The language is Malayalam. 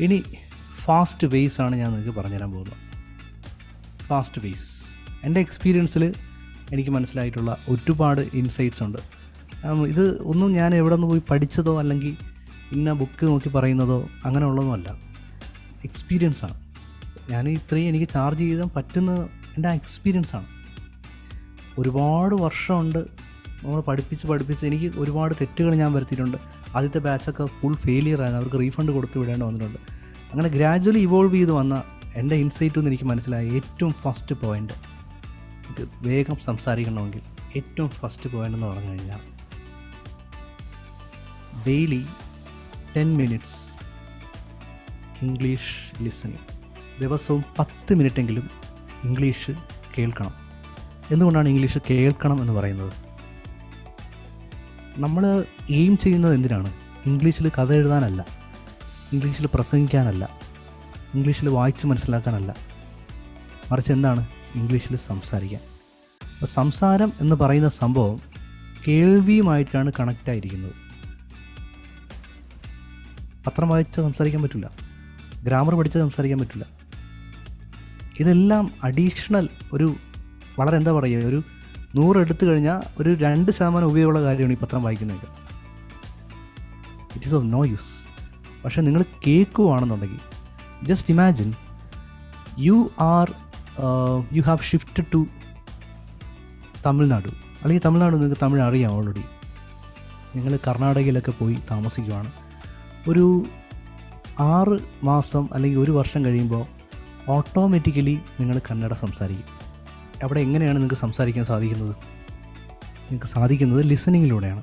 ഇനി ഫാസ്റ്റ് വേസ് ആണ് ഞാൻ നിങ്ങൾക്ക് പറഞ്ഞുതരാൻ പോകുന്നത്. ഫാസ്റ്റ് വേസ് എൻ്റെ എക്സ്പീരിയൻസിൽ എനിക്ക് മനസ്സിലായിട്ടുള്ള ഒരുപാട് ഇൻസൈറ്റ്സ് ഉണ്ട്. ഇത് ഒന്നും ഞാൻ എവിടെ നിന്ന് പോയി പഠിച്ചതോ അല്ലെങ്കിൽ ഇന്ന ബുക്ക് നോക്കി പറയുന്നതോ അങ്ങനെയുള്ളതൊന്നുമല്ല, എക്സ്പീരിയൻസാണ്. ഞാൻ ഇത്രയും എനിക്ക് ചാർജ് ചെയ്യാൻ പറ്റുന്നത് എൻ്റെ എക്സ്പീരിയൻസാണ്. ഒരുപാട് വർഷമുണ്ട് നമ്മൾ പഠിപ്പിച്ച് എനിക്ക് ഒരുപാട് തെറ്റുകൾ ഞാൻ വരുത്തിയിട്ടുണ്ട്. ആദ്യത്തെ ബാച്ചൊക്കെ ഫുൾ ഫെയിലിയർ ആയിരുന്നു, അവർക്ക് റീഫണ്ട് കൊടുത്ത് വിടേണ്ടി വന്നിട്ടുണ്ട്. അങ്ങനെ ഗ്രാജുവലി ഇവോൾവ് ചെയ്ത് വന്ന എൻ്റെ ഇൻസൈറ്റ് എന്ന് എനിക്ക് മനസ്സിലായ ഏറ്റവും ഫസ്റ്റ് പോയിൻ്റ്, ഇത് വേഗം സംസാരിക്കണമെങ്കിൽ ഏറ്റവും ഫസ്റ്റ് പോയിൻ്റ് എന്ന് പറഞ്ഞു കഴിഞ്ഞാൽ ഡെയിലി 10 minutes ഇംഗ്ലീഷ് ലിസണിങ്. ദിവസവും 10 മിനിറ്റെങ്കിലും ഇംഗ്ലീഷ് കേൾക്കണം. എന്തുകൊണ്ടാണ് ഇംഗ്ലീഷ് കേൾക്കണം എന്ന് പറയുന്നത്? നമ്മൾ എയിം ചെയ്യുന്നത് എന്തിനാണ്? ഇംഗ്ലീഷിൽ കഥ എഴുതാനല്ല, ഇംഗ്ലീഷിൽ പ്രസംഗിക്കാനല്ല, ഇംഗ്ലീഷിൽ വായിച്ച് മനസ്സിലാക്കാനല്ല, മറിച്ച് എന്താണ്? ഇംഗ്ലീഷിൽ സംസാരിക്കാൻ. അപ്പോൾ സംസാരം എന്ന് പറയുന്ന സംഭവം കേൾവിയുമായിട്ടാണ് കണക്റ്റായിരിക്കുന്നത്. പത്രം വായിച്ച് സംസാരിക്കാൻ പറ്റില്ല, ഗ്രാമർ പഠിച്ച് സംസാരിക്കാൻ പറ്റില്ല. ഇതെല്ലാം അഡീഷണൽ ഒരു വളരെ എന്താ പറയുക, ഒരു 100 എടുത്തു കഴിഞ്ഞാൽ ഒരു 2% ഉപയോഗമുള്ള കാര്യമാണ് ഈ പത്രം വായിക്കുന്നതൊക്കെ. It is of no use. പക്ഷേ നിങ്ങൾ കേൾക്കുകയാണെന്നുണ്ടെങ്കിൽ just imagine you have shifted to Tamil Nadu, അല്ലെങ്കിൽ തമിഴ്നാട് നിങ്ങൾക്ക് തമിഴ് അറിയാം ഓൾറെഡി. നിങ്ങൾ കർണാടകയിലൊക്കെ പോയി താമസിക്കുവാണ്. ഒരു 6 മാസം അല്ലെങ്കിൽ 1 വർഷം കഴിയുമ്പോൾ ഓട്ടോമാറ്റിക്കലി നിങ്ങൾ കന്നഡ സംസാരിക്കും. അവിടെ എങ്ങനെയാണ് നിങ്ങൾക്ക് സംസാരിക്കാൻ സാധിക്കുന്നത്? നിങ്ങൾക്ക് സാധിക്കുന്നത് ലിസണിങ്ങിലൂടെയാണ്.